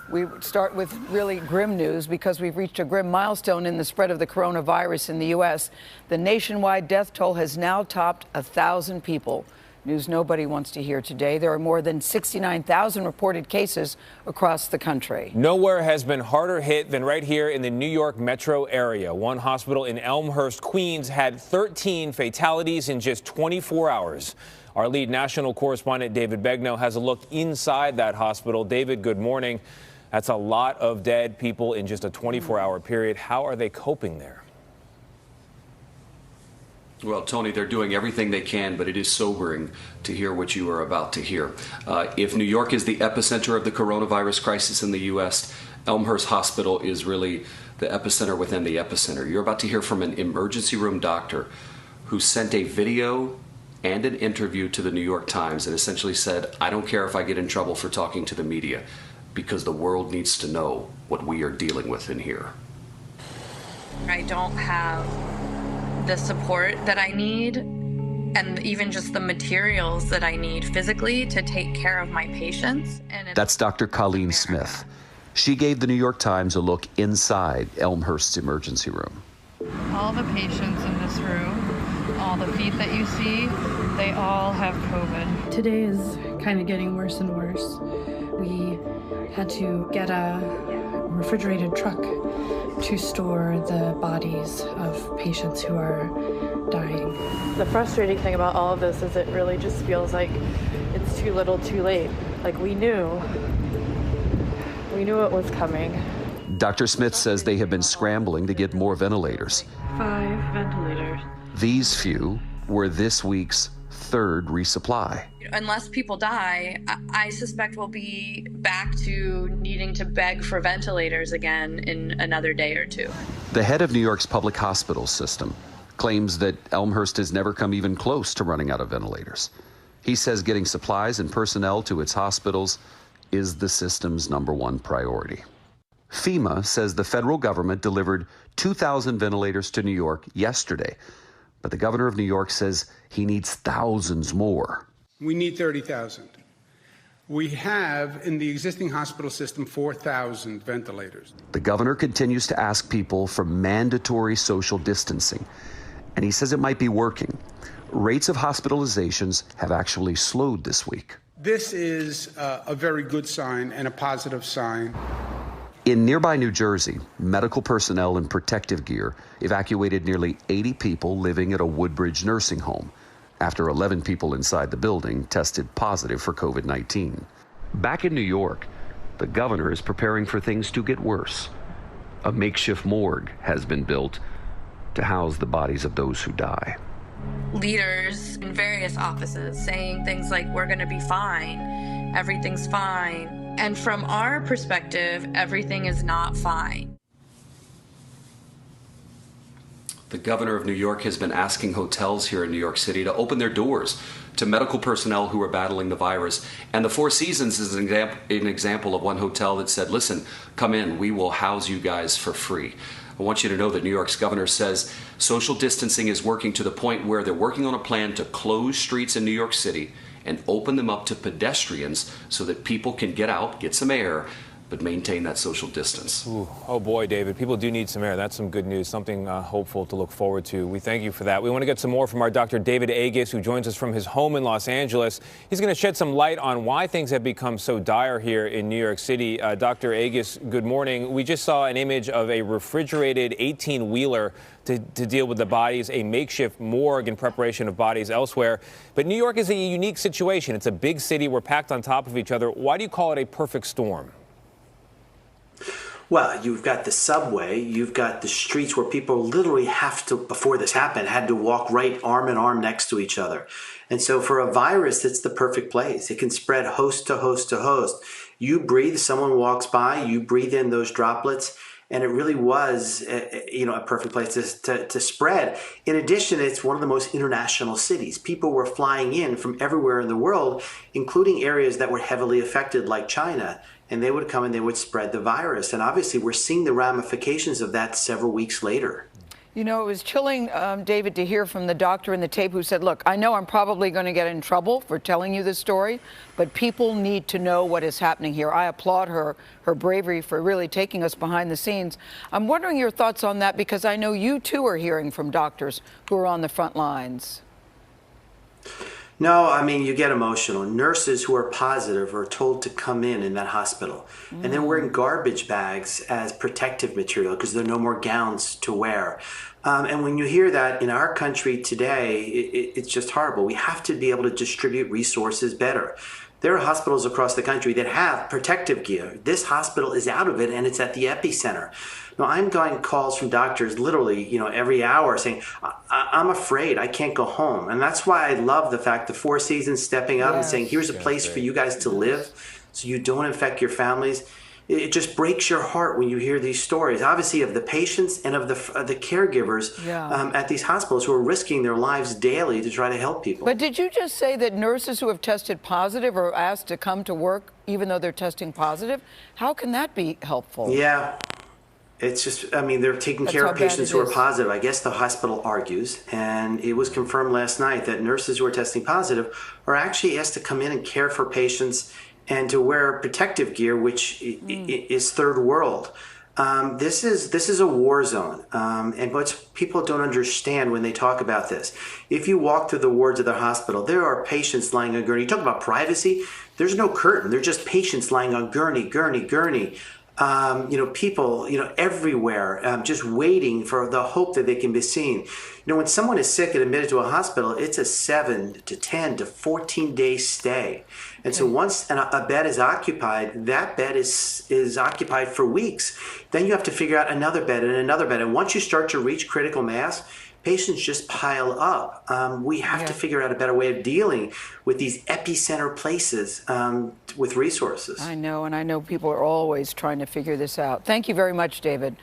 We start with really grim news because we've reached a grim milestone in the spread of the coronavirus in the U.S. The nationwide death toll has now topped 1,000 people. News nobody wants to hear today. There are more than 69,000 reported cases across the country. Nowhere has been harder hit than right here in the New York metro area. One hospital in Elmhurst, Queens, had 13 fatalities in just 24 hours. Our lead national correspondent, David Begnaud, has a look inside that hospital. David, good morning. That's a lot of dead people in just a 24-hour period. How are they coping there? Well, Tony, they're doing everything they can, but it is sobering to hear what you are about to hear. If New York is the epicenter of the coronavirus crisis in the U.S., Elmhurst Hospital is really the epicenter within the epicenter. You're about to hear from an emergency room doctor who sent a video and an interview to the New York Times and essentially said, I don't care if I get in trouble for talking to the media, because the world needs to know what we are dealing with in here. I don't have the support that I need and even just the materials that I need physically to take care of my patients. That's Dr. Colleen Smith. She gave the New York Times a look inside Elmhurst's emergency room. All the patients in this room, all the feet that you see, they all have COVID. Today is kind of getting worse and worse. We had to get a refrigerated truck to store the bodies of patients who are dying. The frustrating thing about all of this is it really just feels like it's too little too late. Like we knew it was coming. Dr. Smith says they have been scrambling to get more ventilators. 5 ventilators. These few were this week's third resupply. Unless people die, I suspect we'll be back to needing to beg for ventilators again in another day or two. The head of New York's public hospital system claims that Elmhurst has never come even close to running out of ventilators. He says getting supplies and personnel to its hospitals is the system's #1 priority. FEMA says the federal government delivered 2,000 ventilators to New York yesterday, but the governor of New York says he needs thousands more. We need 30,000. We have in the existing hospital system 4,000 ventilators. The governor continues to ask people for mandatory social distancing, and he says it might be working. Rates of hospitalizations have actually slowed this week. This is a very good sign and a positive sign. In nearby New Jersey, medical personnel in protective gear evacuated nearly 80 people living at a Woodbridge nursing home after 11 people inside the building tested positive for COVID-19. Back in New York, the governor is preparing for things to get worse. A makeshift morgue has been built to house the bodies of those who die. Leaders in various offices saying things like, we're going to be fine, everything's fine. And from our perspective, everything is not fine. The governor of New York has been asking hotels here in New York City to open their doors to medical personnel who are battling the virus. And the Four Seasons is an example of one hotel that said, listen, come in, we will house you guys for free. I want you to know that New York's governor says social distancing is working to the point where they're working on a plan to close streets in New York City and open them up to pedestrians so that people can get out, get some air, but maintain that social distance. Ooh, oh boy, David, people do need some air. That's some good news, something hopeful to look forward to. We thank you for that. We want to get some more from our Dr. David Agus, who joins us from his home in Los Angeles. He's going to shed some light on why things have become so dire here in New York City. Dr. Agus, good morning. We just saw an image of a refrigerated 18-wheeler to deal with the bodies, a makeshift morgue in preparation of bodies elsewhere. But New York is a unique situation. It's a big city. We're packed on top of each other. Why do you call it a perfect storm? Well, you've got the subway, you've got the streets where people literally have to, before this happened, had to walk right arm in arm next to each other. And so for a virus, it's the perfect place. It can spread host to host to host. You breathe, someone walks by, you breathe in those droplets, and it really was, a perfect place to spread. In addition, it's one of the most international cities. People were flying in from everywhere in the world, including areas that were heavily affected like China. And they would come and they would spread the virus. And obviously, we're seeing the ramifications of that several weeks later. You know, it was chilling, David, to hear from the doctor in the tape who said, look, I know I'm probably going to get in trouble for telling you this story, but people need to know what is happening here. I applaud her bravery for really taking us behind the scenes. I'm wondering your thoughts on that, because I know you, too, are hearing from doctors who are on the front lines. No, I mean, you get emotional. Nurses who are positive are told to come in that hospital. And they're wearing garbage bags as protective material because there are no more gowns to wear. And when you hear that in our country today, it's just horrible. We have to be able to distribute resources better. There are hospitals across the country that have protective gear. This hospital is out of it, and it's at the epicenter. Now, I'm getting calls from doctors literally, every hour saying, I'm afraid I can't go home. And that's why I love the fact the Four Seasons stepping up and saying, here's a place for you guys to live so you don't infect your families. It just breaks your heart when you hear these stories, obviously, of the patients and of the caregivers at these hospitals who are risking their lives daily to try to help people. But did you just say that nurses who have tested positive are asked to come to work even though they're testing positive? How can that be helpful? Yeah. It's just, I mean, they're taking care of patients who are positive. I guess the hospital argues, and it was confirmed last night that nurses who are testing positive are actually asked to come in and care for patients and to wear protective gear, which is third world. This is a war zone, and what people don't understand when they talk about this. If you walk through the wards of the hospital, there are patients lying on gurney. You talk about privacy. There's no curtain. They're just patients lying on gurney. People, everywhere, just waiting for the hope that they can be seen. When someone is sick and admitted to a hospital, it's a 7 to 10 to 14-day stay. And so once a bed is occupied, that bed is occupied for weeks. Then you have to figure out another bed and another bed. And once you start to reach critical mass, patients just pile up. We have to figure out a better way of dealing with these epicenter places with resources. I know, and I know people are always trying to figure this out. Thank you very much, David.